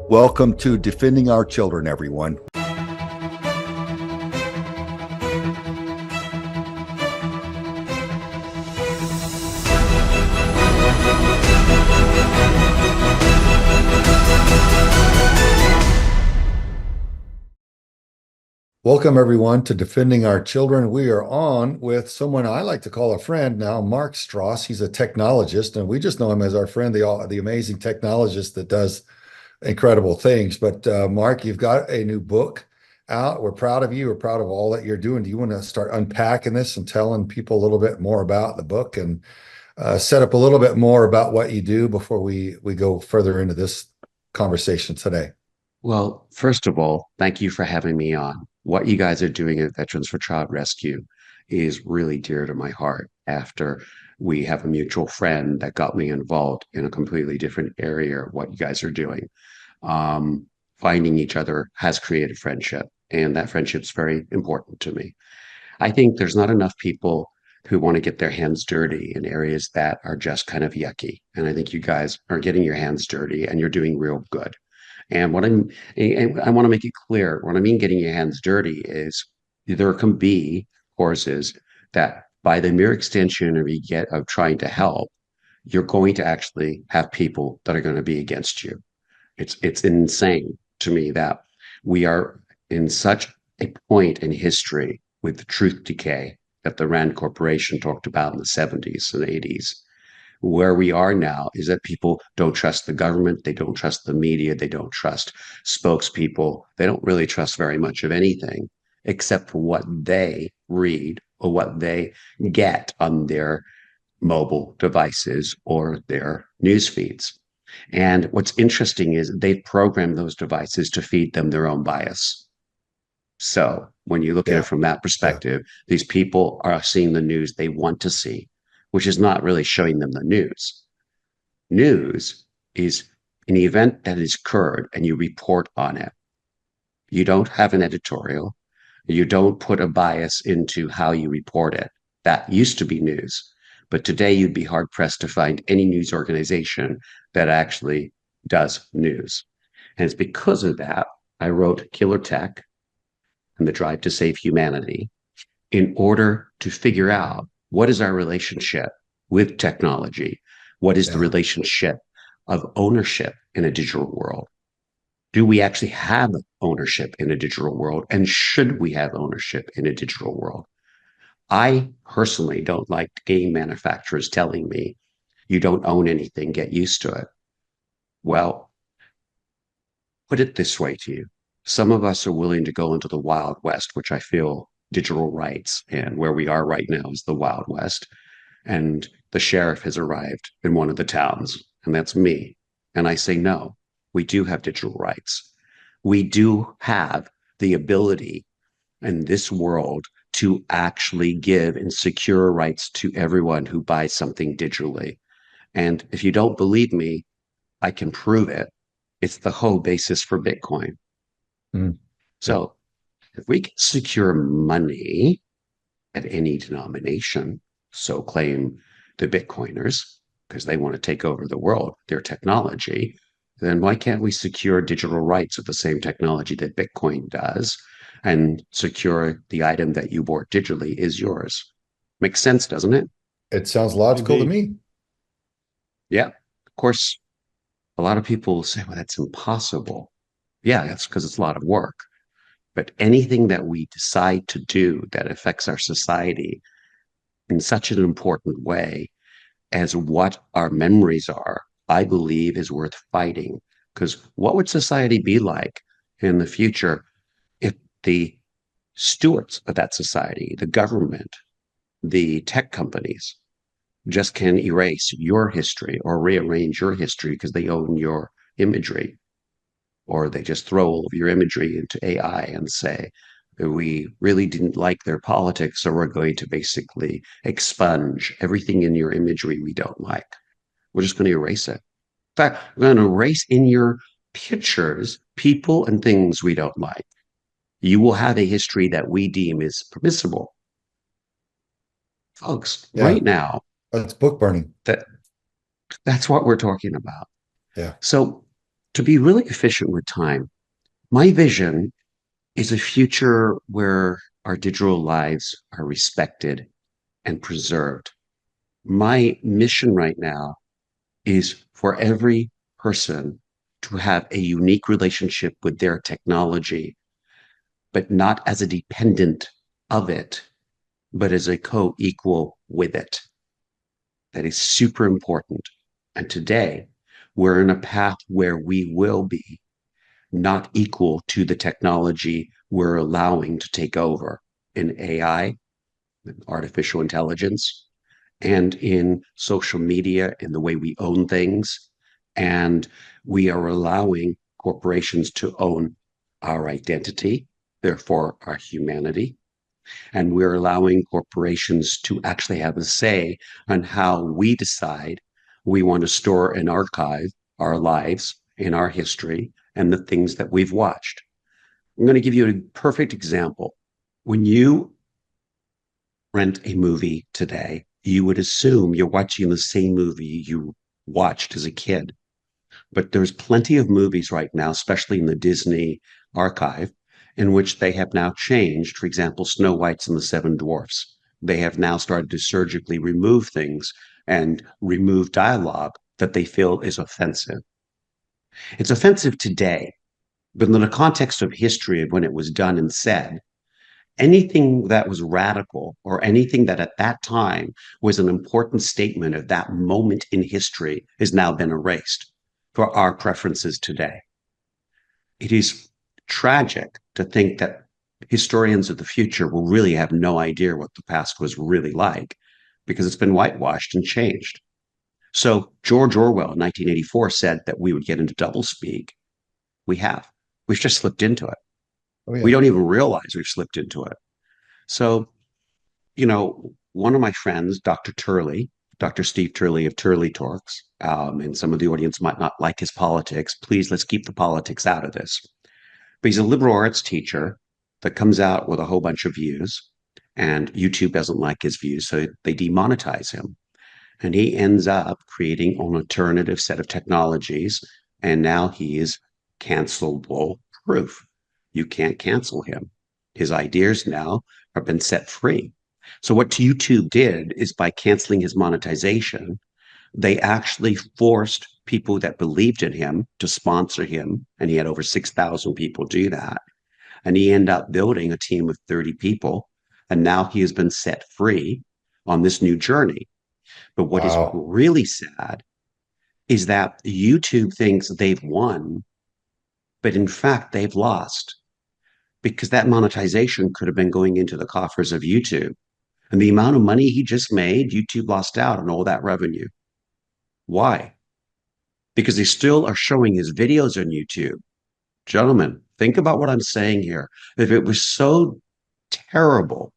Welcome to Defending Our Children, everyone. Welcome, everyone, to Defending Our Children. We are on with someone I like to call a friend now, Mark Stross. He's a technologist, and we just know him as our friend, the amazing technologist that does incredible things. But Mark, you've got a new book out. We're proud of you. We're proud of all that you're doing. Do you want to start unpacking this and telling people a little bit more about the book and set up a little bit more about what you do before we go further into this conversation today? Well, first of all, thank you for having me on. What you guys are doing at Veterans for Child Rescue is really dear to my heart after we have a mutual friend that got me involved in a completely different area of what you guys are doing. Um, Finding each other has created friendship, and that friendship's very important to me. I think there's not enough people who want to get their hands dirty in areas that are just kind of yucky. And I think you guys are getting your hands dirty and you're doing real good. And I want to make it clear, what I mean getting your hands dirty is there can be courses that by the mere extension of trying to help, you're going to actually have people that are going to be against you. It's insane to me that we are in such a point in history with the truth decay that the Rand Corporation talked about in the 70s and 80s. Where we are now is that people don't trust the government, they don't trust the media, they don't trust spokespeople, they don't really trust very much of anything except for what they read or what they get on their mobile devices or their news feeds. And what's interesting is they've programmed those devices to feed them their own bias. So when you look at it Yeah, from that yeah, perspective, these people are seeing the news they want to see, which is not really showing them the news. News is an event that has occurred and you report on it. You don't have an editorial. You don't put a bias into how you report it. That used to be news. But today you'd be hard pressed to find any news organization that actually does news. And it's because of that I wrote Killer Tech and the Drive to Save Humanity in order to figure out what is our relationship with technology? What is the yeah. relationship of ownership in a digital world? Do we actually have ownership in a digital world? And should we have ownership in a digital world? I personally don't like game manufacturers telling me you don't own anything, get used to it. Well, put it this way to you. Some of us are willing to go into the Wild West, which I feel digital rights and where we are right now is the Wild West. And the sheriff has arrived in one of the towns, and that's me. And I say, no, we do have digital rights. We do have the ability in this world to actually give and secure rights to everyone who buys something digitally. And if you don't believe me, I can prove it. It's the whole basis for Bitcoin. Mm, yeah. So if we can secure money at any denomination, so claim the Bitcoiners, because they want to take over the world, their technology, then why can't we secure digital rights of the same technology that Bitcoin does and secure the item that you bought digitally is yours? Makes sense, doesn't it? It sounds logical to Indeed. me. Yeah. Of course, a lot of people will say, well, that's impossible. Yeah, that's because it's a lot of work. But anything that we decide to do that affects our society in such an important way as what our memories are, I believe is worth fighting. Because what would society be like in the future if the stewards of that society, the government, the tech companies, just can erase your history or rearrange your history because they own your imagery? Or they just throw all of your imagery into AI and say, we really didn't like their politics, so we're going to basically expunge everything in your imagery we don't like. We're just going to erase it. In fact, we're going to erase in your pictures people and things we don't like. You will have a history that we deem is permissible. Folks, Yeah, right now, that's book burning. that that's what we're talking about. Yeah, So To be really efficient with time, my vision is a future where our digital lives are respected and preserved. My mission right now is for every person to have a unique relationship with their technology, but not as a dependent of it, but as a co equal with it. That is super important. And today, we're in a path where we will be not equal to the technology we're allowing to take over in AI, artificial intelligence, and in social media, in the way we own things. And we are allowing corporations to own our identity, therefore our humanity. And we're allowing corporations to actually have a say on how we decide we want to store and archive our lives in our history and the things that we've watched. I'm going to give you a perfect example. When you rent a movie today, you would assume you're watching the same movie you watched as a kid. But there's plenty of movies right now, especially in the Disney archive, in which they have now changed. For example, Snow White's and the Seven Dwarfs. They have now started to surgically remove things and remove dialogue that they feel is offensive. It's offensive today, but in the context of history of when it was done and said, anything that was radical or anything that at that time was an important statement of that moment in history has now been erased for our preferences today. It is tragic to think that historians of the future will really have no idea what the past was really like because it's been whitewashed and changed. So George Orwell in 1984 said that we would get into doublespeak. We have. We've just slipped into it. Oh We yeah. don't even realize we've slipped into it. So, one of my friends, Dr. Turley, Dr. Steve Turley of Turley Talks, and some of the audience might not like his politics. Please, let's keep the politics out of this. But he's a liberal arts teacher that comes out with a whole bunch of views, and YouTube doesn't like his views, so they demonetize him. And he ends up creating an alternative set of technologies, and now he is cancelable proof. You can't cancel him. His ideas now have been set free. So what YouTube did is by canceling his monetization, they actually forced people that believed in him to sponsor him. And he had over 6,000 people do that. And he ended up building a team of 30 people. And now he has been set free on this new journey. But what is Wow. really sad is that YouTube thinks they've won, but in fact, they've lost because that monetization could have been going into the coffers of YouTube. And the amount of money he just made, YouTube lost out on all that revenue. Why? Because they still are showing his videos on YouTube. Gentlemen, think about what I'm saying here. If it was so terrible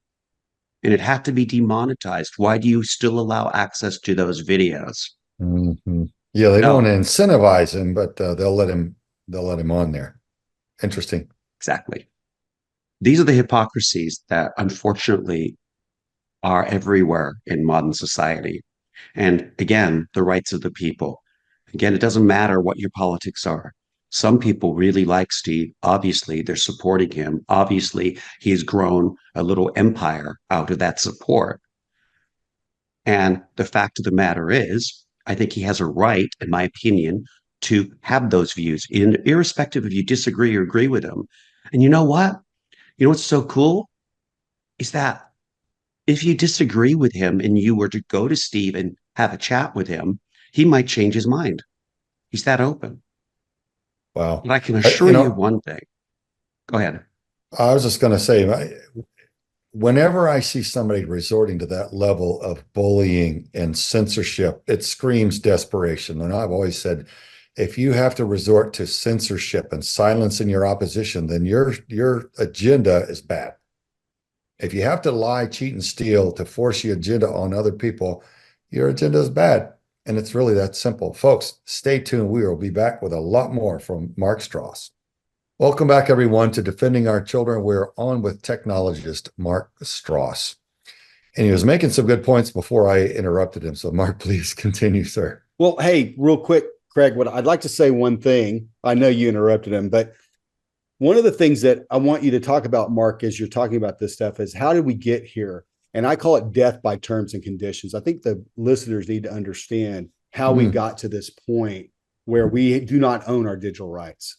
and it had to be demonetized, why do you still allow access to those videos? Yeah, they don't want to No, incentivize him, but they'll let him on there. Interesting. exactly. These are the hypocrisies that unfortunately are everywhere in modern society. And again, the rights of the people. Again, it doesn't matter what your politics are. Some people really like Steve. Obviously, they're supporting him. Obviously, he's grown a little empire out of that support. And the fact of the matter is, I think he has a right, in my opinion, to have those views, irrespective if you disagree or agree with him. And you know what? You know what's so cool is that if you disagree with him and you were to go to Steve and have a chat with him, he might change his mind. He's that open. Wow. But I can I, assure you you know, one thing. Go ahead. I was just going to say, whenever I see somebody resorting to that level of bullying and censorship, it screams desperation. And I've always said, if you have to resort to censorship and silencing your opposition, then your agenda is bad. If you have to lie, cheat, and steal to force your agenda on other people, your agenda is bad. And it's really that simple. Folks, stay tuned. We will be back with a lot more from Mark Stross. Welcome back, everyone, to Defending Our Children. We're on with technologist Mark Stross. And he was making some good points before I interrupted him. So, Mark, please continue, sir. Well, hey, real quick, Craig, what I'd like to say one thing. I know you interrupted him, but one of the things that I want you to talk about, Mark, as you're talking about this stuff is how did we get here? And I call it death by terms and conditions. I think the listeners need to understand how we Mm, got to this point where we do not own our digital rights.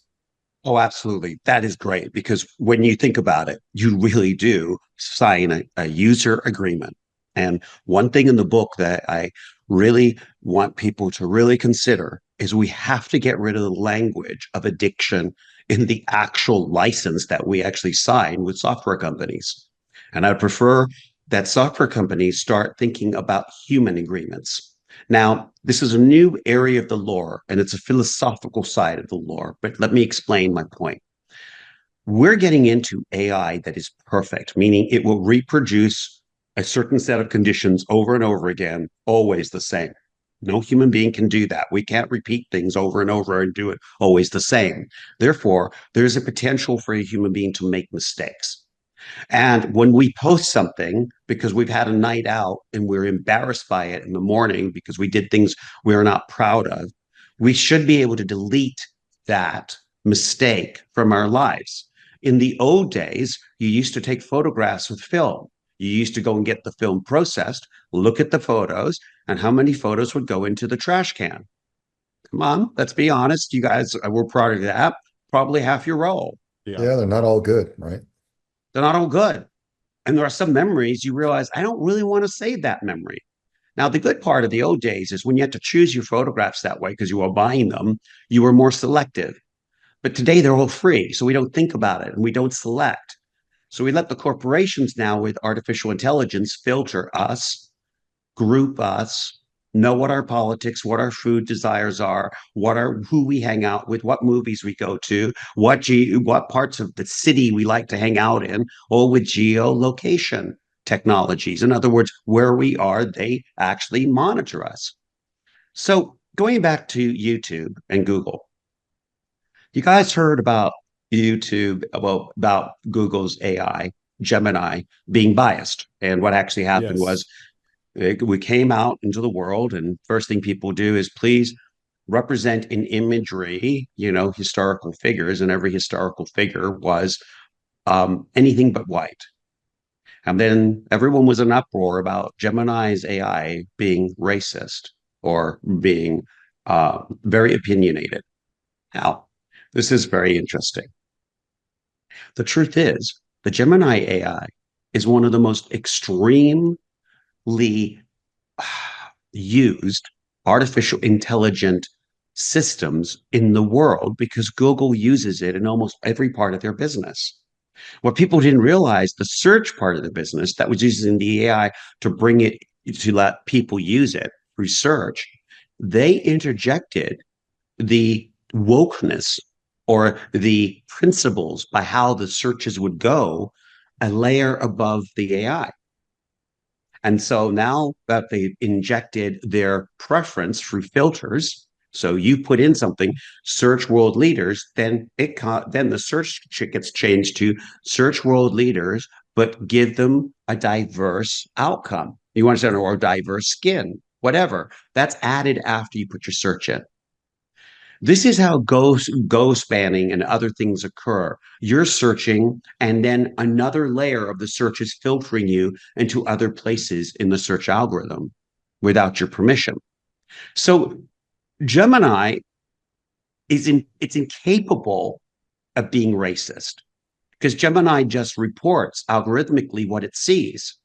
Oh, absolutely. That is great because when you think about it, you really do sign a user agreement. And one thing in the book that I really want people to really consider is we have to get rid of the language of addiction in the actual license that we actually sign with software companies. And I prefer that software companies start thinking about human agreements. Now, this is a new area of the lore, and it's a philosophical side of the lore, but let me explain my point. We're getting into AI that is perfect, meaning it will reproduce a certain set of conditions over and over again, always the same. No human being can do that. We can't repeat things over and over and do it always the same. Therefore, there's a potential for a human being to make mistakes. And when we post something because we've had a night out and we're embarrassed by it in the morning because we did things we're not proud of, we should be able to delete that mistake from our lives. In the old days, you used to take photographs with film. You used to go and get the film processed, look at the photos, and how many photos would go into the trash can. Come on, let's be honest. You guys were part of that. Probably half your roll. Yeah. yeah, they're not all good, right? They're not all good. And there are some memories you realize I don't really want to save that memory. Now, the good part of the old days is when you had to choose your photographs that way because you were buying them, you were more selective. But today they're all free. So we don't think about it and we don't select. So we let the corporations now with artificial intelligence filter us, group us, know what our politics, what our food desires are, who we hang out with, what movies we go to, what parts of the city we like to hang out in, all with geolocation technologies. In other words, where we are, they actually monitor us. So going back to YouTube and Google, you guys heard about YouTube, about Google's AI, Gemini, being biased. And what actually happened Yes. was we came out into the world, and first thing people do is please represent in imagery, historical figures, and every historical figure was anything but white. And then everyone was in uproar about Gemini's AI being racist or being very opinionated. Now, this is very interesting. The truth is, the Gemini AI is one of the most extremely used artificial intelligent systems in the world because Google uses it in almost every part of their business. What people didn't realize, the search part of the business that was using the AI to bring it to let people use it through search, they interjected the wokeness or the principles by how the searches would go a layer above the AI. And so now that they've injected their preference through filters, so you put in something, search world leaders, then then the search gets changed to search world leaders, but give them a diverse outcome. You understand, or diverse skin, whatever. That's added after you put your search in. This is how go spanning and other things occur. You're searching, and then another layer of the search is filtering you into other places in the search algorithm without your permission. So Gemini it's incapable of being racist because Gemini just reports algorithmically what it sees.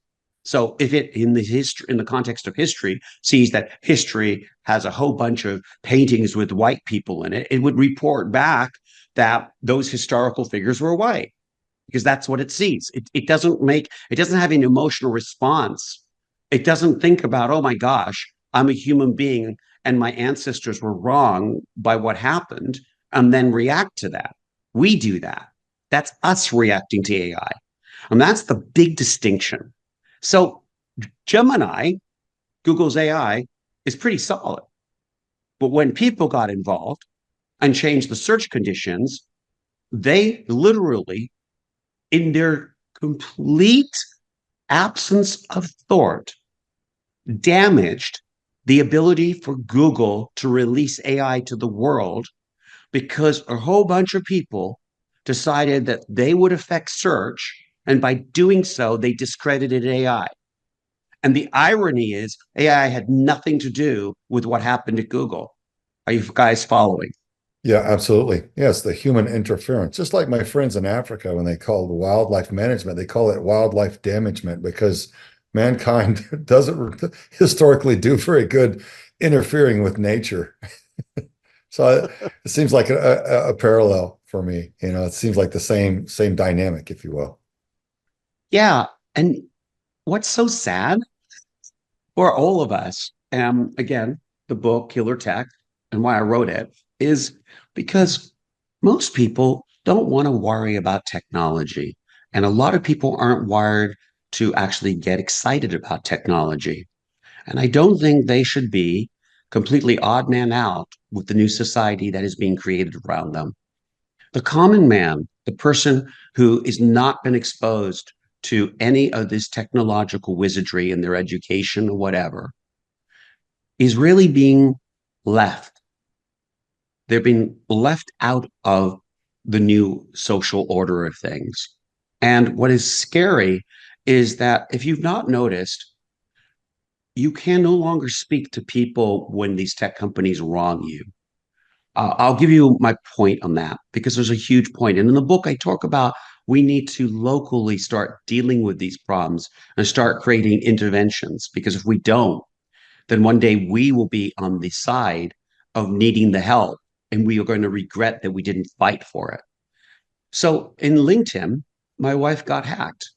So if it in the context of history sees that history has a whole bunch of paintings with white people in it, it would report back that those historical figures were white because that's what it sees. It doesn't have an emotional response. It doesn't think about, oh my gosh, I'm a human being and my ancestors were wrong by what happened, and then react to that. We do that. That's us reacting to AI. And that's the big distinction. So Gemini, Google's AI, is pretty solid. But when people got involved and changed the search conditions, they literally, in their complete absence of thought, damaged the ability for Google to release AI to the world because a whole bunch of people decided that they would affect search. And by doing so, they discredited AI. And the irony is, AI had nothing to do with what happened at Google. Are you guys following? Yeah, absolutely. Yes, the human interference. Just like my friends in Africa, when they call it wildlife management, they call it wildlife damagement because mankind doesn't historically do very good interfering with nature. So it seems like a parallel for me. You know, it seems like the same dynamic, if you will. Yeah. And what's so sad for all of us, again, the book Killer Tech and why I wrote it is because most people don't want to worry about technology. And a lot of people aren't wired to actually get excited about technology. And I don't think they should be completely odd man out with the new society that is being created around them. The common man, the person who has not been exposed to any of this technological wizardry in their education or whatever, is really being left. They're being left out of the new social order of things. And what is scary is that if you've not noticed, you can no longer speak to people when these tech companies wrong you. I'll give you my point on that because there's a huge point. And in the book, I talk about we need to locally start dealing with these problems and start creating interventions because if we don't, then one day we will be on the side of needing the help and we are going to regret that we didn't fight for it. So in LinkedIn, my wife got hacked,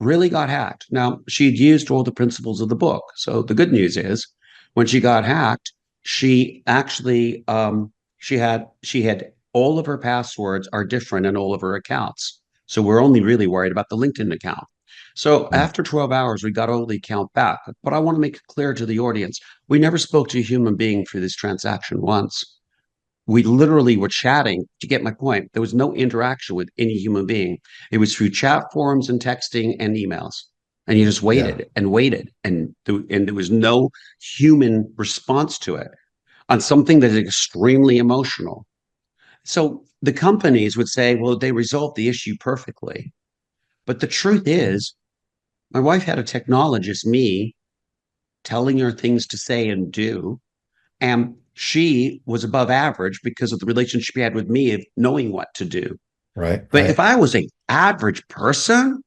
really got hacked. Now, she'd used all the principles of the book. So the good news is when she got hacked, she actually she had all of her passwords are different in all of her accounts. So we're only really worried about the LinkedIn account. So after 12 hours, we got all the account back. But I want to make it clear to the audience, we never spoke to a human being through this transaction once. We literally were chatting to get my point. There was no interaction with any human being. It was through chat forums and texting and emails. And you just Yeah. waited and waited. And there was no human response to it on something that is extremely emotional. So the companies would say, well, they resolved the issue perfectly. But the truth is, my wife had a technologist, me, telling her things to say and do. And she was above average because of the relationship she had with me of knowing what to do. Right, But if right. I was an average person,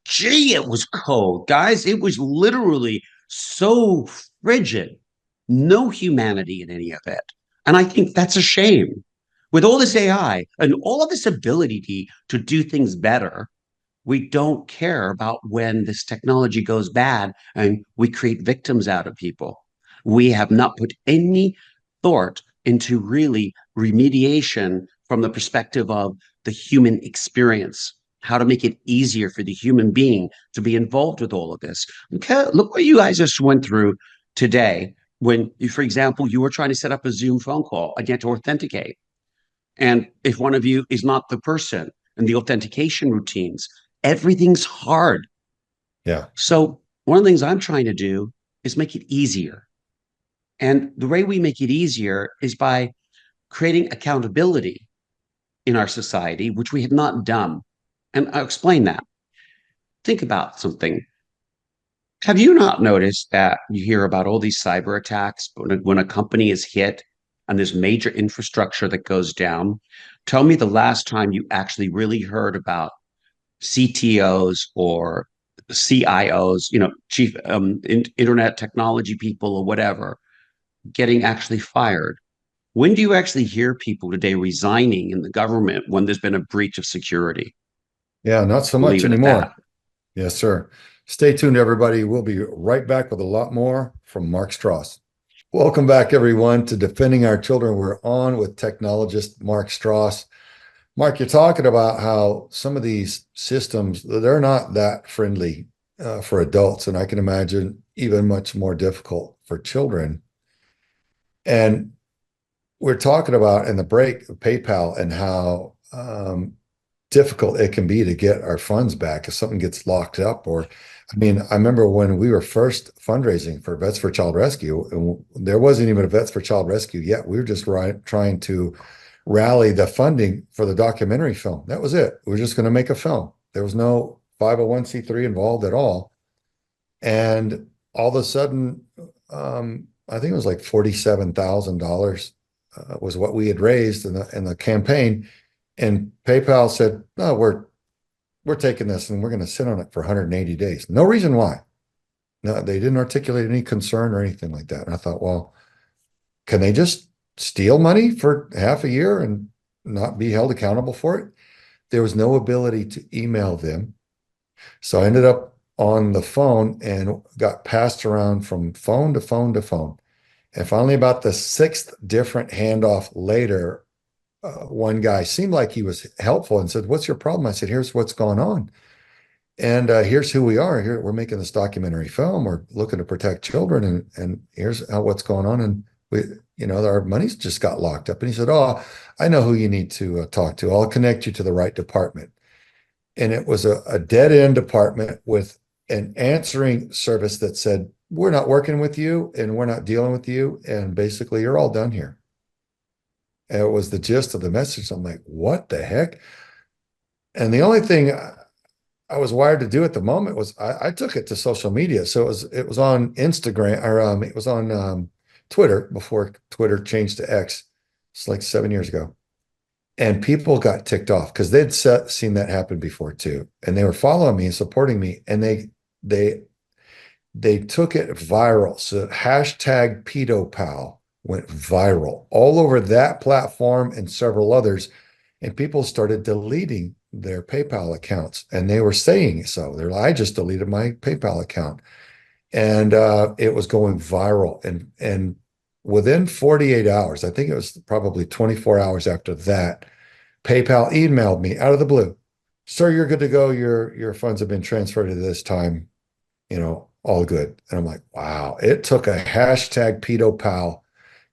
gee, it was cold, guys. It was literally so frigid, no humanity in any of it. And I think that's a shame. With all this AI and all of this ability to do things better, we don't care about when this technology goes bad and we create victims out of people. We have not put any thought into really remediation from the perspective of the human experience, how to make it easier for the human being to be involved with all of this. Okay, look what you guys just went through today when, for example, you were trying to set up a Zoom phone call and you had to authenticate. And if one of you is not the person and the authentication routines, everything's hard. Yeah. So one of the things I'm trying to do is make it easier. And the way we make it easier is by creating accountability in our society, which we have not done. And I'll explain that. Think about something. Have you not noticed that you hear about all these cyber attacks when a company is hit and there's major infrastructure that goes down? Tell me the last time you actually really heard about CTOs or CIOs, chief internet technology people or whatever, getting actually fired. When do you actually hear people today resigning in the government when there's been a breach of security? Yeah, not so We'll much leave it at that. anymore. Yes, sir. Stay tuned, everybody. We'll be right back with a lot more from Mark Stross. Welcome back, everyone, to Defending Our Children. We're on with technologist Mark Stross. Mark, you're talking about how some of these systems, they're not that friendly for adults, and I can imagine even much more difficult for children. And we're talking about in the break PayPal and how difficult it can be to get our funds back if something gets locked up or I mean, I remember when we were first fundraising for Vets for Child Rescue, and there wasn't even a Vets for Child Rescue yet. We were just trying to rally the funding for the documentary film. That was it. We were just going to make a film. There was no 501c3 involved at all. And all of a sudden, I think it was like $47,000 was what we had raised in the campaign. And PayPal said, "No, we're taking this and we're going to sit on it for 180 days." No reason why. No, they didn't articulate any concern or anything like that. And I thought, well, can they just steal money for half a year and not be held accountable for it? There was no ability to email them. So I ended up on the phone and got passed around from phone to phone to phone. And finally, about the sixth different handoff later, one guy seemed like he was helpful and said, "What's your problem?" I said, "Here's what's going on. And here's who we are. Here, we're making this documentary film. We're looking to protect children, and here's what's going on. And our money's just got locked up." And he said, "Oh, I know who you need to talk to. I'll connect you to the right department." And it was a dead end department with an answering service that said, "We're not working with you, and we're not dealing with you, and basically, you're all done here." And it was the gist of the message. I'm like, what the heck? And the only thing I was wired to do at the moment was I took it to social media. So it was on Instagram, or it was on Twitter before Twitter changed to X. It's like 7 years ago. And people got ticked off because they'd seen that happen before too. And they were following me and supporting me. And they took it viral. So hashtag pedopal went viral all over that platform and several others. And people started deleting their PayPal accounts, and they were saying so. They're like, "I just deleted my PayPal account," and it was going viral. And within 48 hours, I think it was probably 24 hours after that, PayPal emailed me out of the blue, "Sir, you're good to go. Your funds have been transferred to this time. All good." And I'm like, wow, it took a hashtag pedopal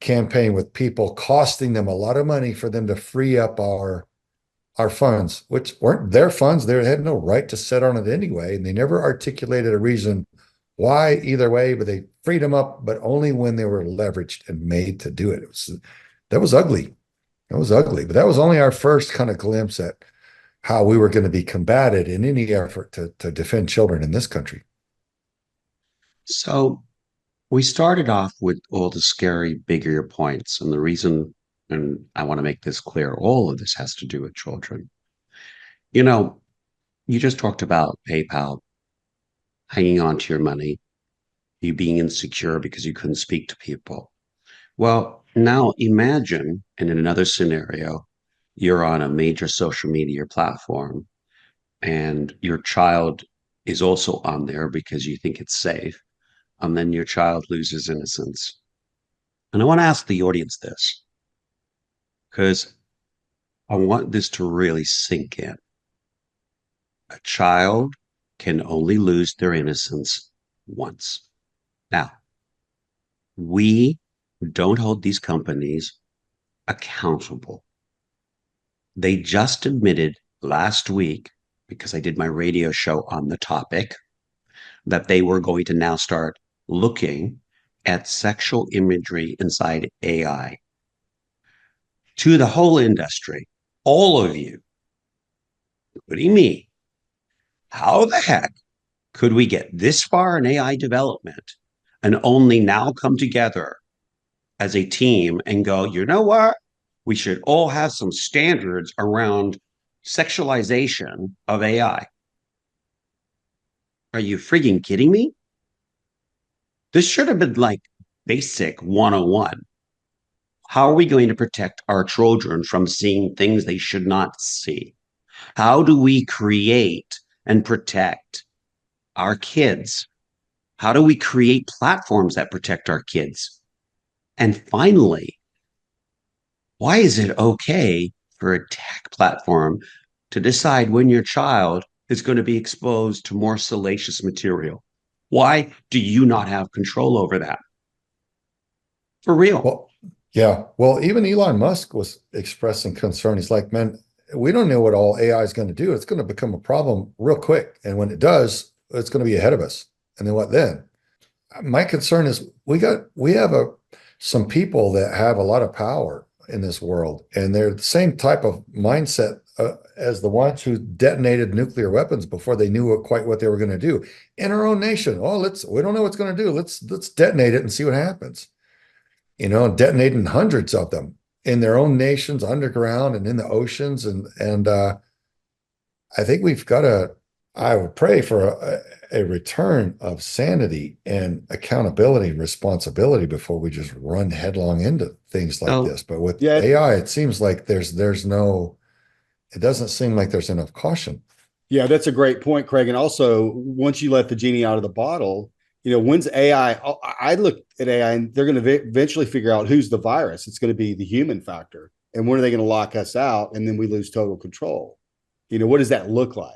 campaign with people costing them a lot of money for them to free up our funds, which weren't their funds. They had no right to sit on it anyway. And they never articulated a reason why either way, but they freed them up, but only when they were leveraged and made to do it. That was ugly. That was ugly. But that was only our first kind of glimpse at how we were going to be combated in any effort to defend children in this country. So we started off with all the scary, bigger points. And the reason, and I want to make this clear, all of this has to do with children. You know, you just talked about PayPal hanging on to your money, you being insecure because you couldn't speak to people. Well, now imagine in another scenario, you're on a major social media platform and your child is also on there because you think it's safe, and then your child loses innocence. And I want to ask the audience this because I want this to really sink in. A child can only lose their innocence once. Now, we don't hold these companies accountable. They just admitted last week, because I did my radio show on the topic, that they were going to now start looking at sexual imagery inside AI. To the whole industry, all of you, including me, how the heck could we get this far in AI development and only now come together as a team and go, you know what? We should all have some standards around sexualization of AI. Are you freaking kidding me? This should have been like basic 101. How are we going to protect our children from seeing things they should not see? How do we create and protect our kids? How do we create platforms that protect our kids? And finally, why is it okay for a tech platform to decide when your child is going to be exposed to more salacious material? Why do you not have control over that? For real. Well, yeah. Well, even Elon Musk was expressing concern. He's like, "Man, we don't know what all AI is going to do. It's going to become a problem real quick. And when it does, it's going to be ahead of us. And then what then? My concern is we have some people that have a lot of power in this world, and they're the same type of mindset as the ones who detonated nuclear weapons before they knew quite what they were going to do in our own nation. Oh, we don't know what's going to do. Let's detonate it and see what happens. Detonating hundreds of them in their own nations, underground and in the oceans, and I think we've got to. I would pray for a return of sanity and accountability and responsibility before we just run headlong into things like this. But with AI, it seems like it doesn't seem like there's enough caution. Yeah, that's a great point, Craig. And also, once you let the genie out of the bottle, when's AI? I look at AI and they're going to eventually figure out who's the virus. It's going to be the human factor. And when are they going to lock us out? And then we lose total control. What does that look like?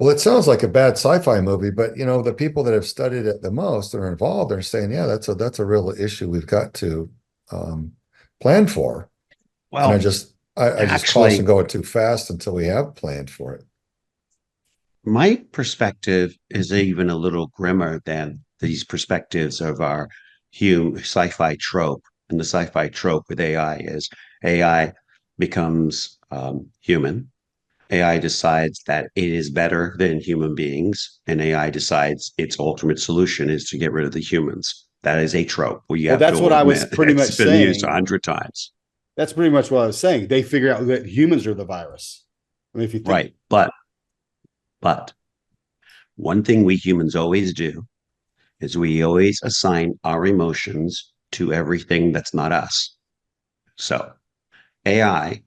Well, it sounds like a bad sci-fi movie, but the people that have studied it the most that are involved are saying, yeah, that's a real issue we've got to plan for. Well, and I just caution going too fast until we have planned for it. My perspective is even a little grimmer than these perspectives of our sci-fi trope. And the sci-fi trope with AI is AI becomes human. AI decides that it is better than human beings, and AI decides its ultimate solution is to get rid of the humans. That is a trope. That's what I was pretty much saying. It's been used 100 times. That's pretty much what I was saying. They figure out that humans are the virus. I mean, if you think right, but one thing we humans always do is we always assign our emotions to everything that's not us. So AI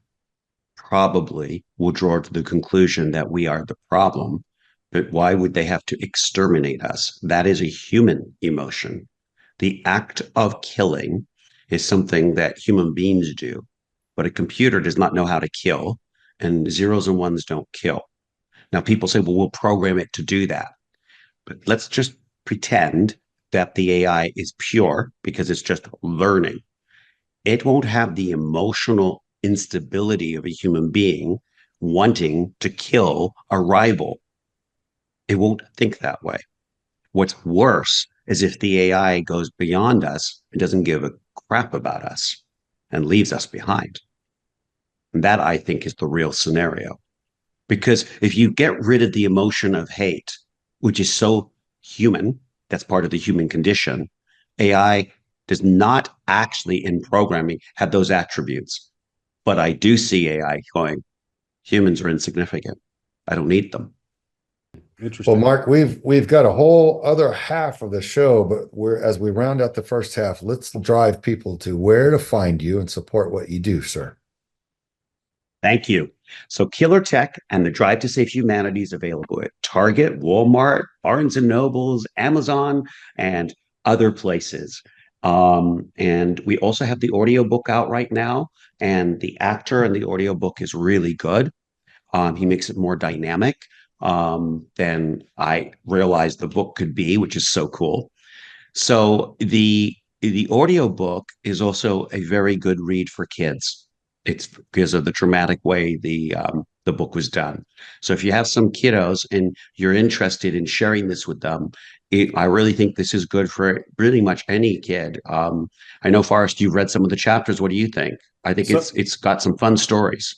probably will draw to the conclusion that we are the problem, but why would they have to exterminate us? That is a human emotion. The act of killing is something that human beings do, but a computer does not know how to kill, and zeros and ones don't kill. Now, people say, well, we'll program it to do that. But let's just pretend that the AI is pure because it's just learning. It won't have the emotional instability of a human being wanting to kill a rival. It won't think that way. What's worse is if the AI goes beyond us and doesn't give a crap about us and leaves us behind. And that, I think, is the real scenario. Because if you get rid of the emotion of hate, which is so human, that's part of the human condition, AI does not actually in programming have those attributes. But I do see AI going, humans are insignificant. I don't need them. Interesting. Well, Mark, we've got a whole other half of the show, but as we round out the first half, let's drive people to where to find you and support what you do, sir. Thank you. So Killer Tech and the Drive to Save Humanity is available at Target, Walmart, Barnes and Nobles, Amazon, and other places. And we also have the audiobook out right now, and the actor in the audiobook is really good. He makes it more dynamic than I realized the book could be, which is so cool. So the audiobook is also a very good read for kids. It's because of the dramatic way the book was done. So if you have some kiddos and you're interested in sharing this with them, I really think this is good for pretty much any kid. I know, Forrest, you've read some of the chapters. What do you think? I think it's got some fun stories.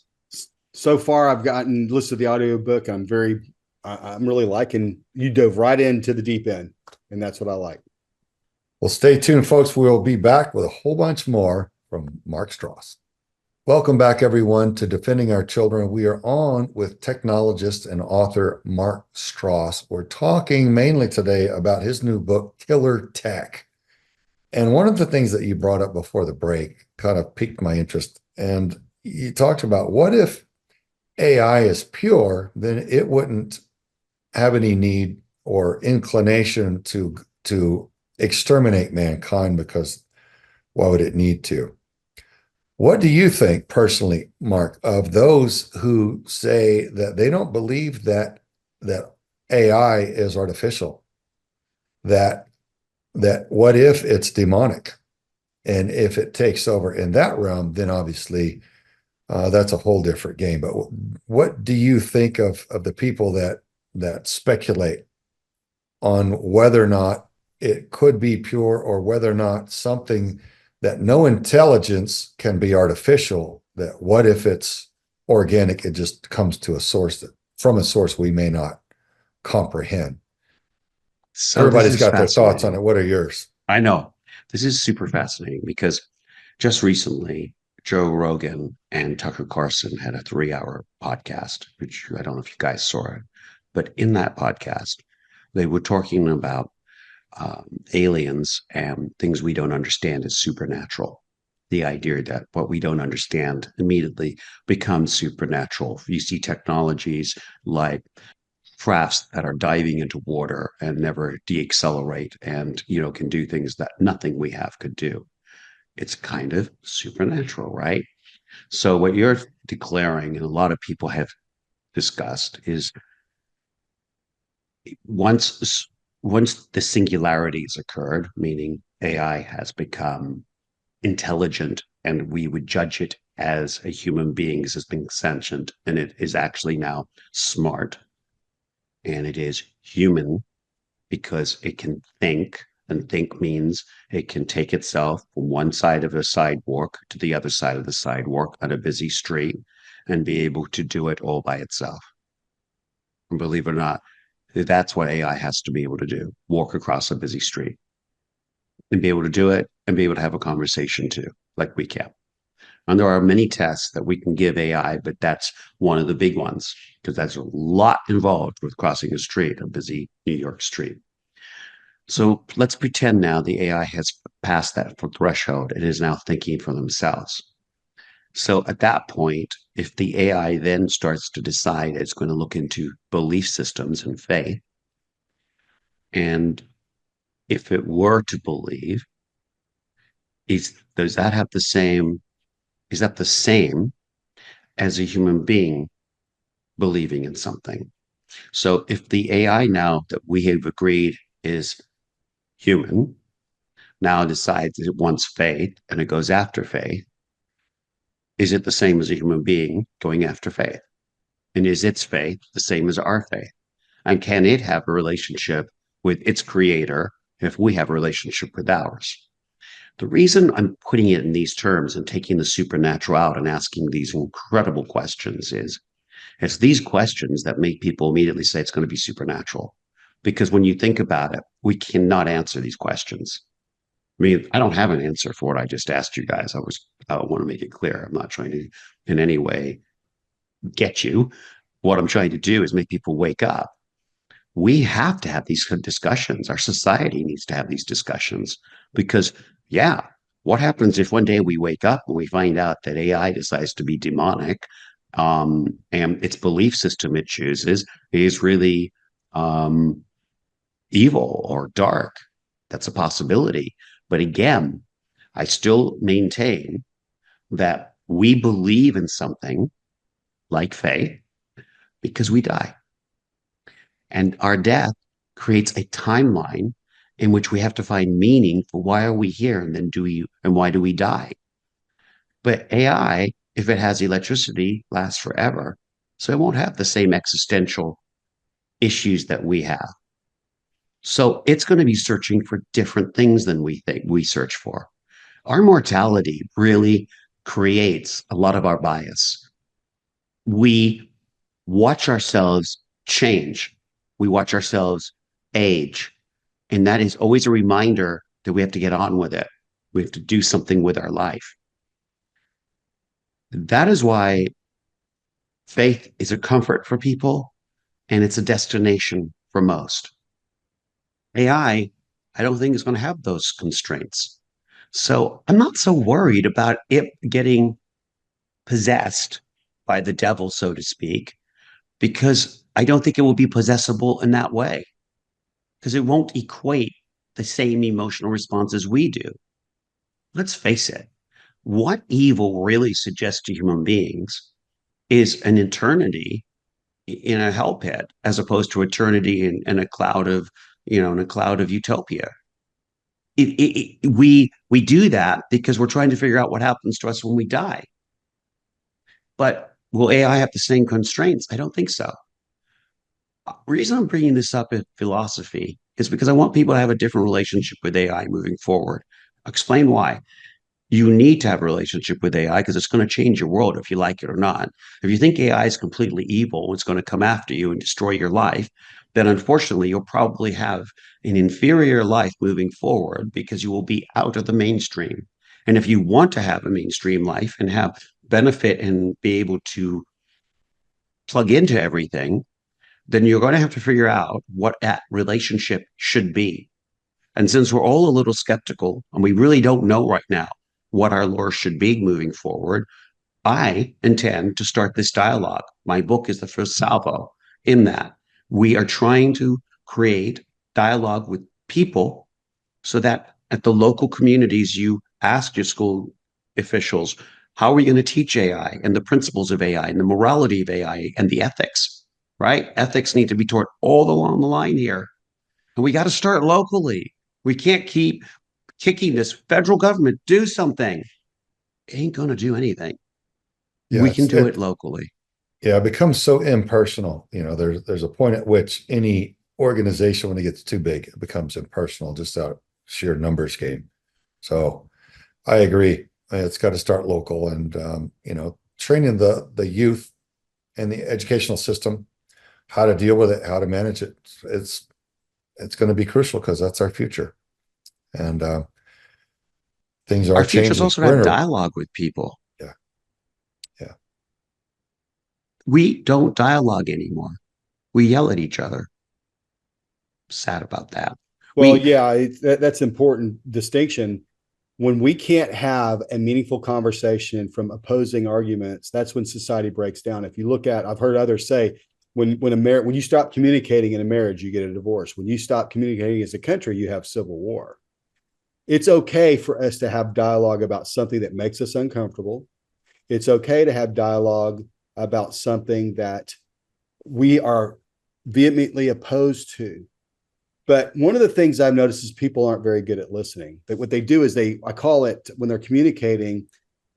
So far, I've listened to the audiobook. I'm really liking. You dove right into the deep end, and that's what I like. Well, stay tuned, folks. We'll be back with a whole bunch more from Mark Stross. Welcome back, everyone, to Defending Our Children. We are on with technologist and author Mark Stross. We're talking mainly today about his new book, Killer Tech. And one of the things that you brought up before the break kind of piqued my interest. And you talked about, what if AI is pure, then it wouldn't have any need or inclination to exterminate mankind, because why would it need to? What do you think personally, Mark, of those who say that they don't believe that AI is artificial? That what if it's demonic? And if it takes over in that realm, then obviously that's a whole different game. But what do you think of the people that that speculate on whether or not it could be pure or whether or not something that no intelligence can be artificial, that what if it's organic, it just comes to a source that from a source we may not comprehend. So this Everybody's is got their thoughts on fascinating. it. What are yours? I know this is super fascinating because just recently, Joe Rogan and Tucker Carlson had a 3 hour podcast, which I don't know if you guys saw it, but in that podcast, they were talking about aliens and things we don't understand as supernatural. The idea that what we don't understand immediately becomes supernatural. You see technologies like crafts that are diving into water and never deaccelerate and can do things that nothing we have could do. It's kind of supernatural, right? So what you're declaring, and a lot of people have discussed, is once once the singularities occurred, meaning AI has become intelligent and we would judge it as a human being as being sentient, and it is actually now smart and it is human because it can think, and think means it can take itself from one side of a sidewalk to the other side of the sidewalk on a busy street and be able to do it all by itself. And believe it or not, that's what AI has to be able to do: walk across a busy street and be able to do it and be able to have a conversation too, like we can. And there are many tests that we can give AI, but that's one of the big ones because that's a lot involved with crossing a street, a busy New York street. So let's pretend now the AI has passed that threshold. It is now thinking for themselves. So at that point, if the AI then starts to decide it's going to look into belief systems and faith, and if it were to believe, does that have the same? Is that the same as a human being believing in something? So if the AI now that we have agreed is human now decides it wants faith and it goes after faith, is it the same as a human being going after faith? And is its faith the same as our faith? And can it have a relationship with its creator if we have a relationship with ours? The reason I'm putting it in these terms and taking the supernatural out and asking these incredible questions is it's these questions that make people immediately say it's going to be supernatural. Because when you think about it, we cannot answer these questions. I mean, I don't have an answer for what I just asked you guys. I want to make it clear. I'm not trying to in any way get you. What I'm trying to do is make people wake up. We have to have these discussions. Our society needs to have these discussions because, yeah, what happens if one day we wake up and we find out that AI decides to be demonic, and its belief system it chooses is really um, evil or dark? That's a possibility. But again, I still maintain that we believe in something like faith because we die. And our death creates a timeline in which we have to find meaning for why are we here and then why do we die? But AI, if it has electricity, lasts forever. So it won't have the same existential issues that we have. So it's going to be searching for different things than we think we search for. Our mortality really creates a lot of our bias. We watch ourselves change. We watch ourselves age. And that is always a reminder that we have to get on with it. We have to do something with our life. That is why faith is a comfort for people and it's a destination for most. I don't think is going to have those constraints. So I'm not so worried about it getting possessed by the devil, so to speak, because I don't think it will be possessible in that way, because it won't equate the same emotional responses we do. Let's face it, what evil really suggests to human beings is an eternity in a hell pit as opposed to eternity in a cloud of, in a cloud of utopia. We do that because we're trying to figure out what happens to us when we die. But will AI have the same constraints? I don't think so. reason I'm bringing this up in philosophy is because I want people to have a different relationship with AI moving forward. Explain why. You need to have a relationship with AI because it's going to change your world if you like it or not. If you think AI is completely evil, it's going to come after you and destroy your life, then unfortunately you'll probably have an inferior life moving forward because you will be out of the mainstream. And if you want to have a mainstream life and have benefit and be able to plug into everything, then you're going to have to figure out what that relationship should be. And since we're all a little skeptical and we really don't know right now what our lore should be moving forward, I intend to start this dialogue. My book is the first salvo in that. We are trying to create dialogue with people so that at the local communities, you ask your school officials, how are we going to teach AI and the principles of AI and the morality of AI and the ethics, right? Ethics need to be taught all along the line here. And we got to start locally. We can't keep kicking this federal government, do something. It ain't going to do anything. Yeah, We can do it locally. yeah, it becomes so impersonal. There's a point at which any organization, when it gets too big, it becomes impersonal, just out of sheer numbers game. So I agree. It's got to start local, and training the youth and the educational system how to deal with it, how to manage it. It's going to be crucial because that's our future, and things Our are future is changing. also to have dialogue with people. Yeah, yeah. We don't dialogue anymore. We yell at each other. Sad about that. Well, We yeah, that's important distinction. When we can't have a meaningful conversation from opposing arguments, that's when society breaks down. If you look at, I've heard others say, when you stop communicating in a marriage, you get a divorce. When you stop communicating as a country, you have civil war. It's okay for us to have dialogue about something that makes us uncomfortable. It's okay to have dialogue about something that we are vehemently opposed to. But one of the things I've noticed is people aren't very good at listening. That what they do is I call it, when they're communicating,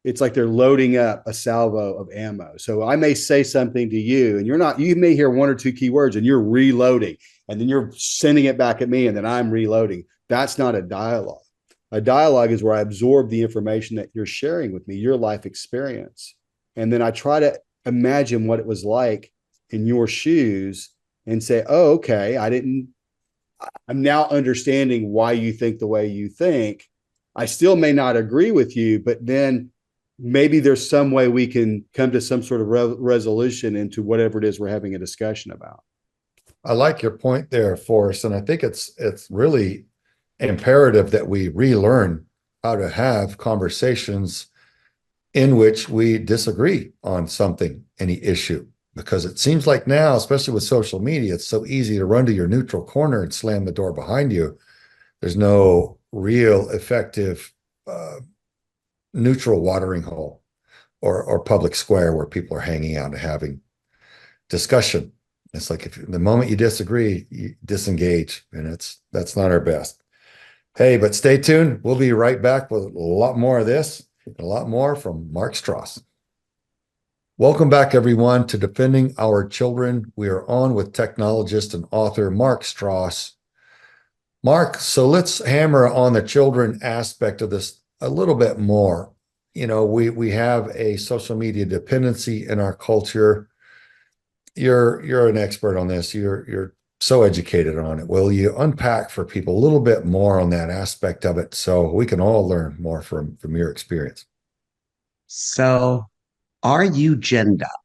it's like they're loading up a salvo of ammo. So I may say something to you and you may hear one or two keywords and you're reloading and then you're sending it back at me and then I'm reloading. That's not a dialogue. A dialogue is where I absorb the information that you're sharing with me, your life experience. And then I try to imagine what it was like in your shoes and say, oh, okay, I'm now understanding why you think the way you think. I still may not agree with you, but then maybe there's some way we can come to some sort of resolution into whatever it is we're having a discussion about. I like your point there, Forrest, and I think it's really imperative that we relearn how to have conversations in which we disagree on something, any issue. Because it seems like now, especially with social media, it's so easy to run to your neutral corner and slam the door behind you. There's no real effective neutral watering hole or public square where people are hanging out and having discussion. It's like if the moment you disagree, you disengage, and that's not our best. Hey, but stay tuned. We'll be right back with a lot more of this, and a lot more from Mark Stross. Welcome back, everyone, to Defending Our Children. We are on with technologist and author Mark Stross. Mark, so let's hammer on the children aspect of this a little bit more. We have a social media dependency in our culture. You're an expert on this. You're so educated on it. Will you unpack for people a little bit more on that aspect of it so we can all learn more from your experience? So, are you genned up?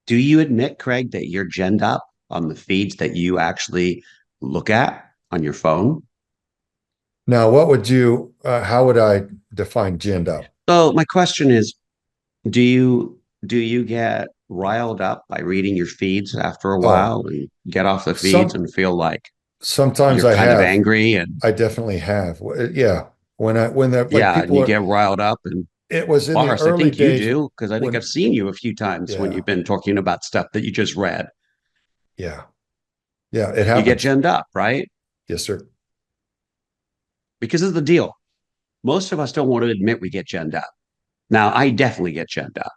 Do you admit, Craig, that you're genned up on the feeds that you actually look at on your phone? Now, how would I define ginned up? So my question is, do you get riled up by reading your feeds after a Oh, while and get off the feeds some and feel like sometimes you're I kind of have. angry and I definitely have. Yeah. When the like yeah, and people you are, get riled up and it was in the Forrest, I early think you days do because I think I've when, seen you a few times when yeah, you've been talking about stuff that you just read. yeah, yeah, it You get happens. genned up, right? Yes, sir. Because of the deal. Most of us don't want to admit we get genned up. Now, I definitely get genned up.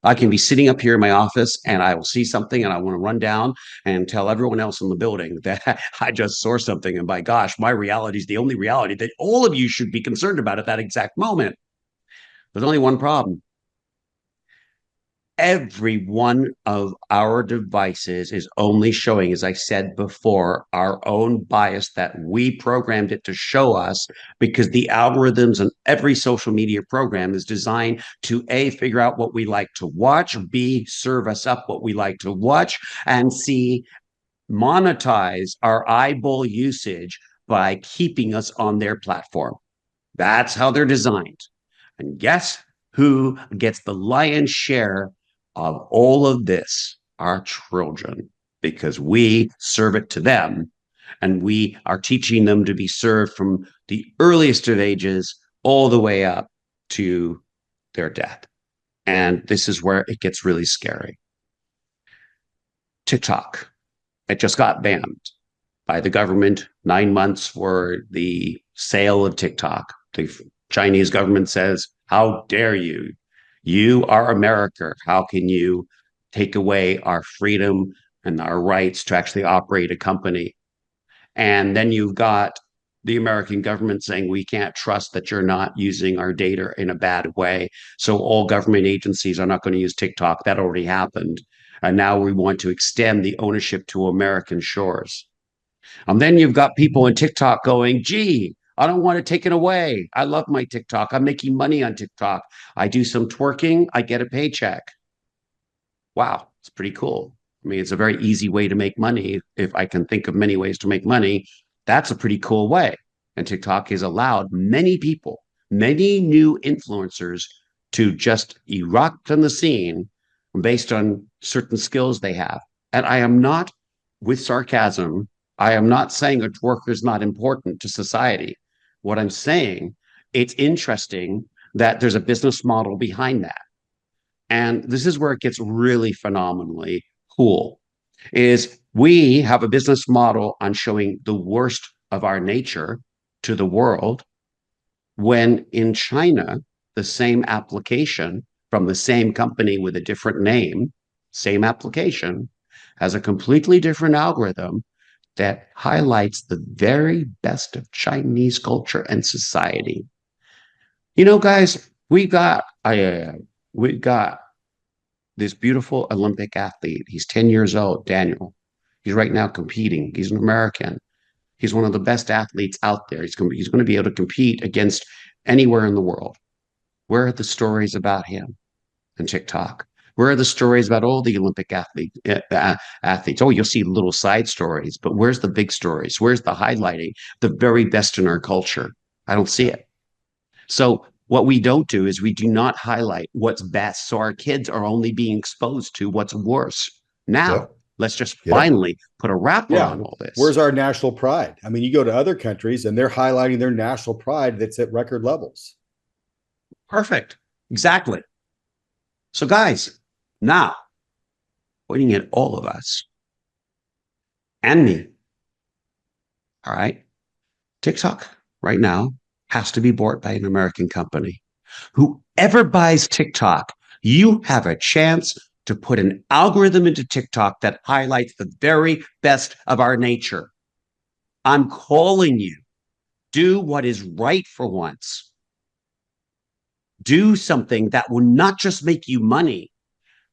I can be sitting up here in my office and I will see something and I want to run down and tell everyone else in the building that I just saw something. And by gosh, my reality is the only reality that all of you should be concerned about at that exact moment. There's only one problem. Every one of our devices is only showing, as I said before, our own bias that we programmed it to show us, because the algorithms in every social media program is designed to A, figure out what we like to watch, B, serve us up what we like to watch, and C, monetize our eyeball usage by keeping us on their platform. That's how they're designed. And guess who gets the lion's share of all of this? Our children, because we serve it to them and we are teaching them to be served from the earliest of ages all the way up to their death. And this is where it gets really scary. TikTok, it just got banned by the government, 9 months for the sale of TikTok. The Chinese government says, how dare you? You are America. How can you take away our freedom and our rights to actually operate a company? And then you've got the American government saying, we can't trust that you're not using our data in a bad way. So all government agencies are not going to use TikTok. That already happened. And now we want to extend the ownership to American shores. And then you've got people in TikTok going, gee, I don't want to take it away. I love my TikTok. I'm making money on TikTok. I do some twerking, I get a paycheck. Wow, it's pretty cool. I mean, it's a very easy way to make money. If I can think of many ways to make money, that's a pretty cool way. And TikTok has allowed many people, many new influencers to just erupt on the scene based on certain skills they have. And I am not, with sarcasm, I am not saying a twerker is not important to society. What I'm saying, it's interesting that there's a business model behind that. And this is where it gets really phenomenally cool, is we have a business model on showing the worst of our nature to the world, when in China, the same application from the same company with a different name, same application, has a completely different algorithm that highlights the very best of Chinese culture and society. You know, guys, we got this beautiful Olympic athlete. He's 10 years old, Daniel. He's right now competing. He's an American. He's one of the best athletes out there. He's going to be able to compete against anywhere in the world. Where are the stories about him on TikTok? Where are the stories about all the Olympic athletes? Oh, you'll see little side stories, but where's the big stories? Where's the highlighting the very best in our culture? I don't see it. So what we don't do is we do not highlight what's best. So our kids are only being exposed to what's worse. Now, Yep. let's just Yep. finally put a wrapper on all this. Where's our national pride? I mean, you go to other countries and they're highlighting their national pride that's at record levels. Perfect. Exactly. So, guys, now pointing at all of us and me, all right, TikTok right now has to be bought by an American company. Whoever buys TikTok, you have a chance to put an algorithm into TikTok that highlights the very best of our nature. I'm calling you. Do what is right for once. Do something that will not just make you money,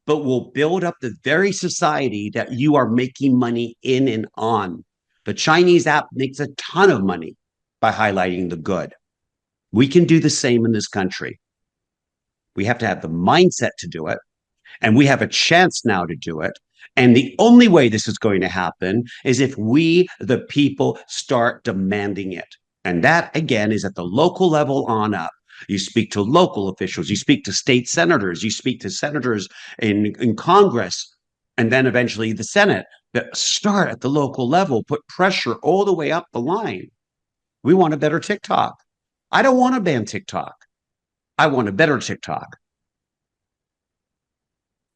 but will build up the very society that you are making money in and on. The Chinese app makes a ton of money by highlighting the good. We can do the same in this country. We have to have the mindset to do it. And we have a chance now to do it. And the only way this is going to happen is if we, the people, start demanding it. And that, again, is at the local level on up. You speak to local officials, you speak to state senators, you speak to senators in Congress, and then eventually the Senate. But start at the local level, put pressure all the way up the line. We want a better TikTok. I don't want to ban TikTok. I want a better TikTok.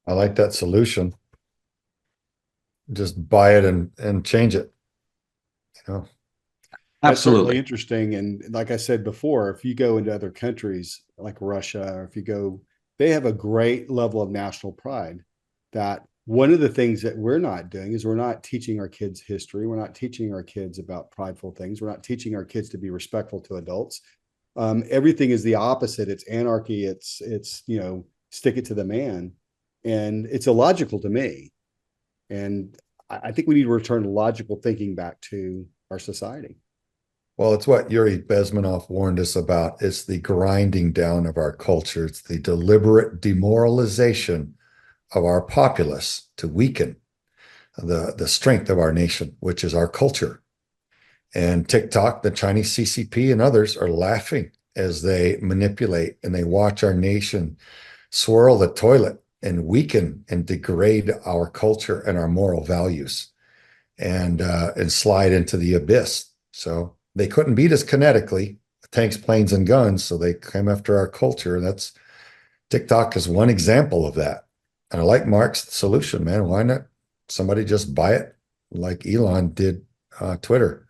I like that solution. Just buy it and change it. You know, That's certainly Absolutely. interesting. And like I said before, if you go into other countries like Russia, or if you go, they have a great level of national pride. That one of the things that we're not doing is we're not teaching our kids history. We're not teaching our kids about prideful things. We're not teaching our kids to be respectful to adults. Everything is the opposite. It's anarchy. It's stick it to the man, and it's illogical to me. And I think we need to return logical thinking back to our society. Well, it's what Yuri Bezmenov warned us about. It's the grinding down of our culture. It's the deliberate demoralization of our populace to weaken the strength of our nation, which is our culture. And TikTok, the Chinese CCP, and others are laughing as they manipulate and they watch our nation swirl the toilet and weaken and degrade our culture and our moral values and slide into the abyss. So they couldn't beat us kinetically, tanks, planes, and guns. So they came after our culture. That's TikTok is one example of that. And I like Mark's solution, man. Why not somebody just buy it like Elon did Twitter?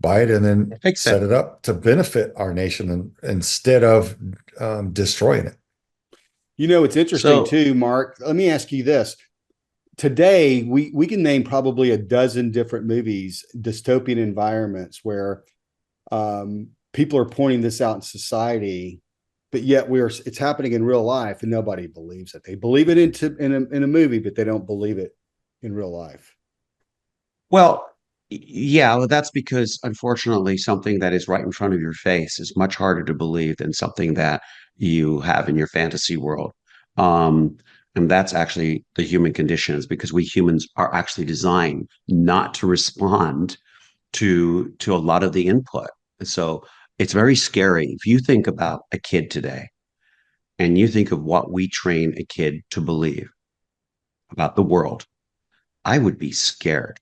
Buy it and then set it up to benefit our nation instead of destroying it. It's interesting too, Mark. Let me ask you this. Today, we can name probably a dozen different movies, dystopian environments where people are pointing this out in society, but yet it's happening in real life and nobody believes it. They believe it in a movie, but they don't believe it in real life. Well, yeah, well, that's because unfortunately something that is right in front of your face is much harder to believe than something that you have in your fantasy world. Um, and that's actually the human condition, is because we humans are actually designed not to respond to a lot of the input. So it's very scary. If you think about a kid today and you think of what we train a kid to believe about the world, I would be scared.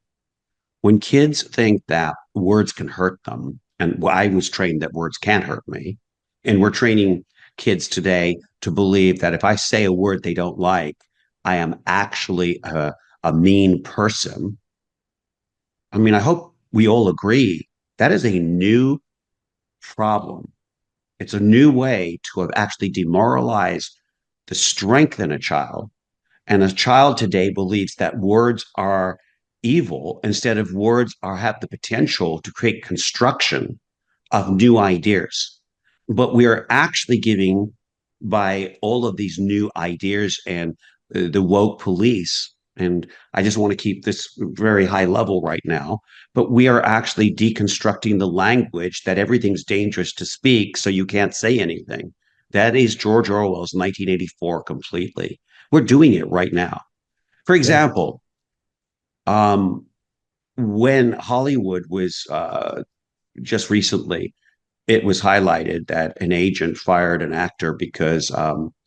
When kids think that words can hurt them, and I was trained that words can't hurt me, and we're training kids today to believe that if I say a word they don't like, I am actually a mean person. I mean, I hope we all agree that is a new problem. It's a new way to have actually demoralized the strength in a child. And a child today believes that words are evil instead of words have the potential to create construction of new ideas. But we are actually giving, by all of these new ideas and the woke police, and I just want to keep this very high level right now, but we are actually deconstructing the language that everything's dangerous to speak, so you can't say anything. That is George Orwell's 1984 completely. We're doing it right now. For example, when Hollywood was just recently, it was highlighted that an agent fired an actor because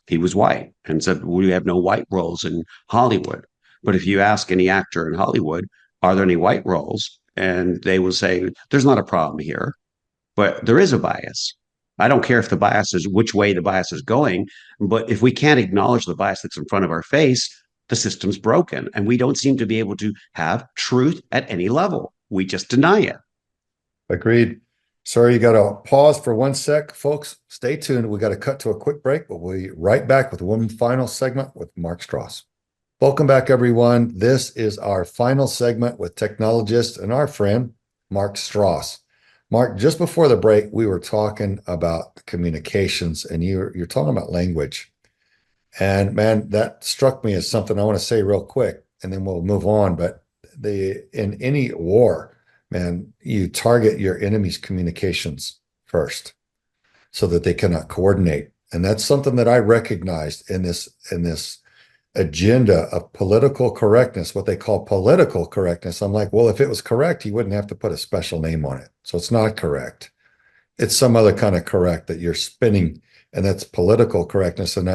he was white and said, we have no white roles in Hollywood. But if you ask any actor in Hollywood, are there any white roles? And they will say, there's not a problem here, but there is a bias. I don't care if the bias is which way the bias is going, but if we can't acknowledge the bias that's in front of our face, the system's broken. And we don't seem to be able to have truth at any level. We just deny it. Agreed. Sorry, you got to pause for 1 sec, folks. Stay tuned. We got to cut to a quick break, but we'll be right back with one final segment with Mark Stross. Welcome back, everyone. This is our final segment with technologist and our friend, Mark Stross. Mark, just before the break, we were talking about communications, and you're talking about language. And man, that struck me as something I want to say real quick, and then we'll move on. But in any war, man, you target your enemy's communications first so that they cannot coordinate. And that's something that I recognized in this agenda of political correctness, what they call political correctness. I'm like, well, if it was correct, he wouldn't have to put a special name on it. So it's not correct. It's some other kind of correct that you're spinning, and that's political correctness. And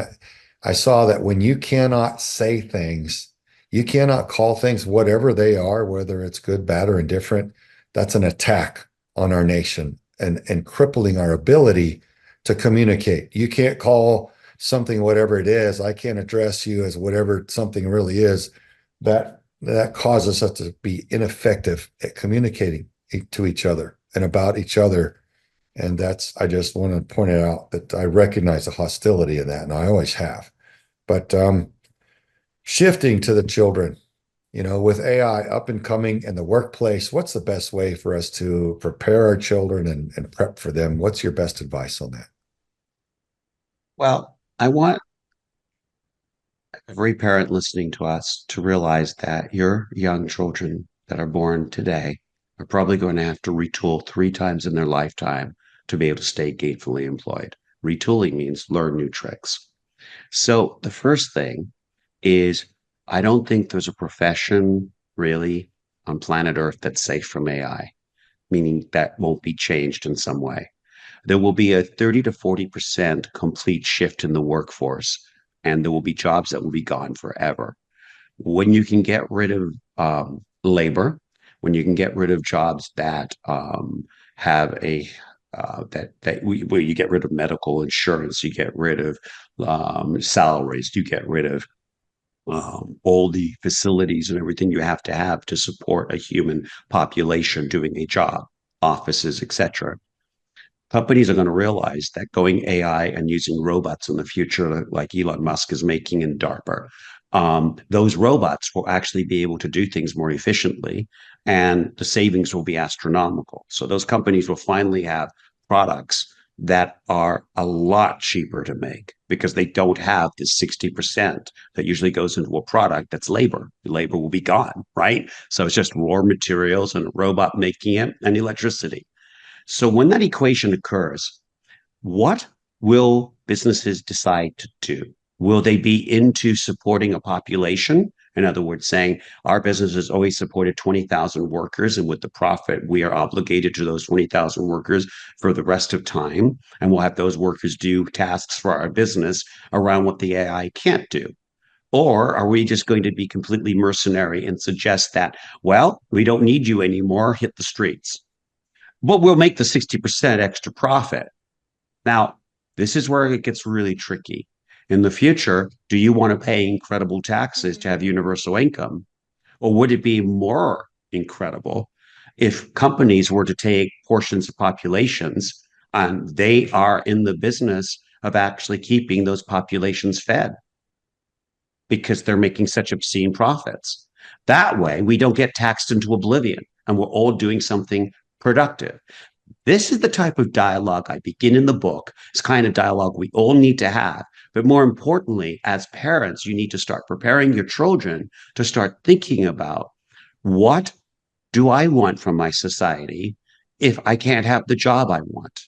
I saw that when you cannot say things, you cannot call things whatever they are, whether it's good, bad, or indifferent, that's an attack on our nation and crippling our ability to communicate. You can't call something whatever it is. I can't address you as whatever something really is. That causes us to be ineffective at communicating to each other and about each other. And I just want to point it out that I recognize the hostility in that, and I always have. But shifting to the children, with AI up and coming in the workplace, what's the best way for us to prepare our children and prep for them? What's your best advice on that? Well, I want every parent listening to us to realize that your young children that are born today are probably going to have to retool 3 times in their lifetime to be able to stay gainfully employed. Retooling means learn new tricks. So the first thing is I don't think there's a profession really on planet Earth that's safe from AI, meaning that won't be changed in some way. There will be a 30 to 40% complete shift in the workforce, and there will be jobs that will be gone forever. When you can get rid of labor, when you can get rid of jobs that have a where you get rid of medical insurance, you get rid of salaries, you get rid of all the facilities and everything you have to support a human population doing a job, offices, etc. Companies are going to realize that going AI and using robots in the future, like Elon Musk is making in DARPA, those robots will actually be able to do things more efficiently, and the savings will be astronomical. So those companies will finally have products that are a lot cheaper to make because they don't have this 60% that usually goes into a product that's labor. Labor will be gone, right? So it's just raw materials and a robot making it and electricity. So when that equation occurs, what will businesses decide to do? Will they be into supporting a population? In other words, saying our business has always supported 20,000 workers, and with the profit, we are obligated to those 20,000 workers for the rest of time. And we'll have those workers do tasks for our business around what the AI can't do. Or are we just going to be completely mercenary and suggest that, well, we don't need you anymore, hit the streets? But we'll make the 60% extra profit. Now, this is where it gets really tricky. In the future, do you want to pay incredible taxes to have universal income? Or would it be more incredible if companies were to take portions of populations and they are in the business of actually keeping those populations fed because they're making such obscene profits? That way, we don't get taxed into oblivion and we're all doing something productive. This is the type of dialogue I begin in the book. It's kind of dialogue we all need to have. But more importantly, as parents, you need to start preparing your children to start thinking about what do I want from my society if I can't have the job I want?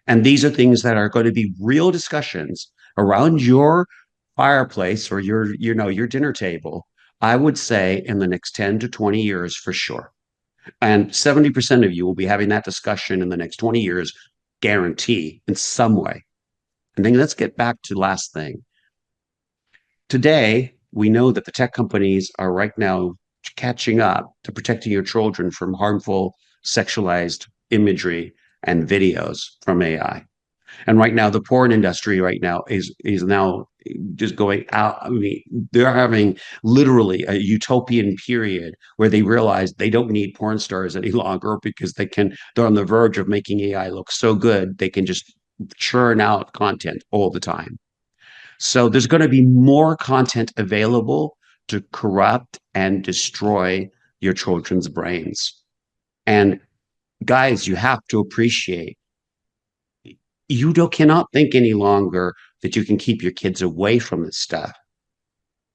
And these are things that are going to be real discussions around your fireplace or your dinner table. I would say in the next 10 to 20 years for sure. And 70% of you will be having that discussion in the next 20 years, guarantee in some way. And then let's get back to the last thing. Today, we know that the tech companies are right now catching up to protecting your children from harmful sexualized imagery and videos from AI. And right now, the porn industry right now is now just going out. I mean, they're having literally a utopian period where they realize they don't need porn stars any longer because they're on the verge of making AI look so good they can just churn out content all the time. So there's going to be more content available to corrupt and destroy your children's brains. And guys, you have to appreciate cannot think any longer that you can keep your kids away from this stuff.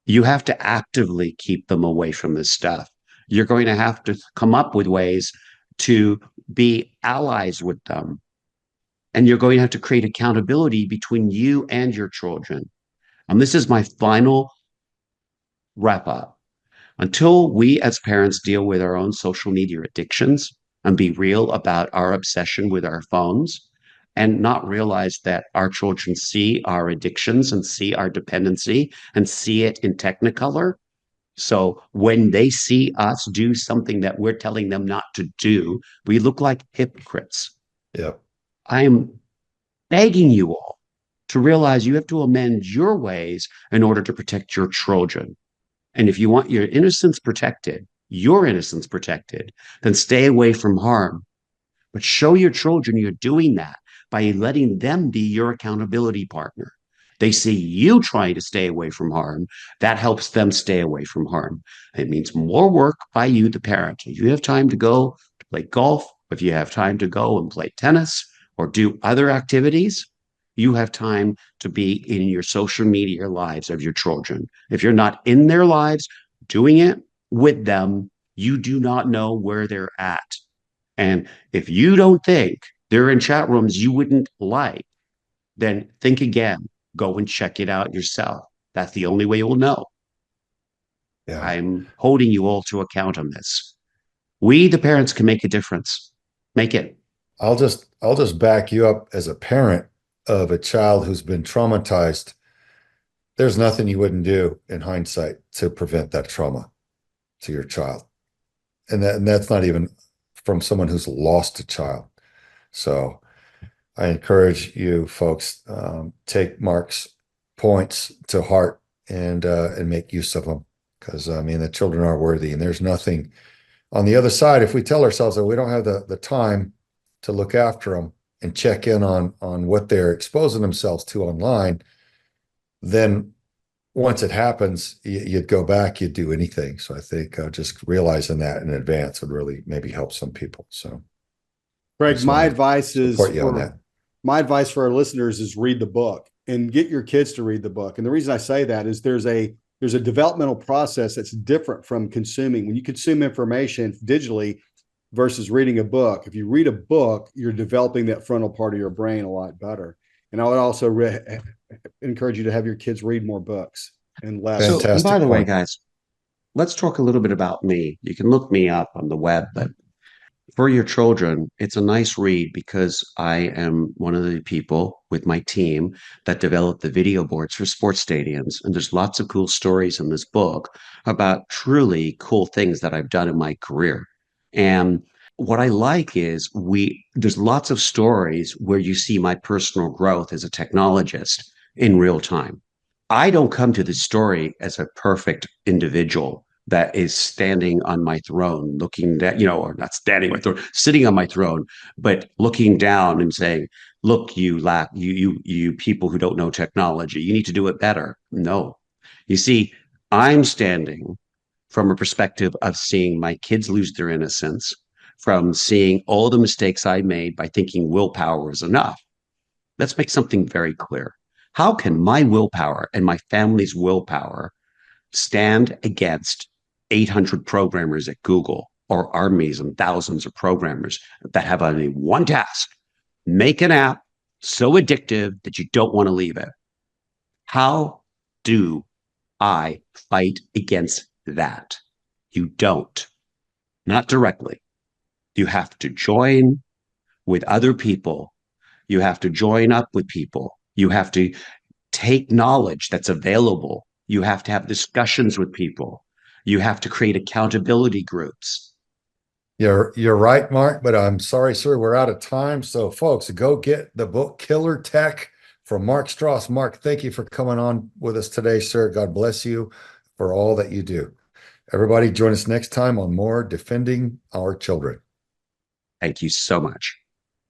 You have to actively keep them away from this stuff. You're going to have to come up with ways to be allies with them. And you're going to have to create accountability between you and your children. And this is my final wrap up. Until we as parents deal with our own social media addictions and be real about our obsession with our phones, and not realize that our children see our addictions and see our dependency and see it in technicolor. So when they see us do something that we're telling them not to do, we look like hypocrites. Yeah. I am begging you all to realize you have to amend your ways in order to protect your children. And if you want your innocence protected, then stay away from harm. But show your children you're doing that by letting them be your accountability partner. They see you trying to stay away from harm. That helps them stay away from harm. It means more work by you, the parent. If you have time to go to play golf, if you have time to go and play tennis or do other activities, you have time to be in your social media lives of your children. If you're not in their lives doing it with them, you do not know where they're at. And if you don't think they're in chat rooms you wouldn't like, then think again. Go and check it out yourself. That's the only way you'll know. Yeah. I'm holding you all to account on this. We, the parents, can make a difference. Make it. I'll just back you up as a parent of a child who's been traumatized. There's nothing you wouldn't do in hindsight to prevent that trauma to your child. And that's not even from someone who's lost a child. So I encourage you folks, take Mark's points to heart and make use of them, because I mean the children are worthy, and there's nothing on the other side. If we tell ourselves that we don't have the time to look after them and check in on what they're exposing themselves to online, then once it happens, you'd go back, you'd do anything. So I think just realizing that in advance would really maybe help some people. So Craig, my advice is support you on that. My advice for our listeners is read the book and get your kids to read the book. And the reason I say that is there's a developmental process that's different from consuming. When you consume information digitally versus reading a book, if you read a book, you're developing that frontal part of your brain a lot better. And I would also encourage you to have your kids read more books and less. So, by the way, guys, let's talk a little bit about me. You can look me up on the web, but for your children, it's a nice read because I am one of the people with my team that developed the video boards for sports stadiums. And there's lots of cool stories in this book about truly cool things that I've done in my career. And what I like is there's lots of stories where you see my personal growth as a technologist in real time. I don't come to this story as a perfect individual that is standing on my throne, looking down, or not standing on my throne, sitting on my throne, but looking down and saying, look, you people who don't know technology, you need to do it better. No. You see, I'm standing from a perspective of seeing my kids lose their innocence, from seeing all the mistakes I made by thinking willpower was enough. Let's make something very clear. How can my willpower and my family's willpower stand against 800 programmers at Google or armies and thousands of programmers that have only one task: make an app so addictive that you don't want to leave it? How do I fight against that? You don't. Not directly. You have to join with other people. You have to join up with people. You have to take knowledge that's available. You have to have discussions with people. You have to create accountability groups. You're right, Mark, but I'm sorry, sir, we're out of time. So folks, go get the book Killer Tech from Mark Stross. Mark, thank you for coming on with us today, sir. God bless you for all that you do. Everybody join us next time on more Defending Our Children. Thank you so much.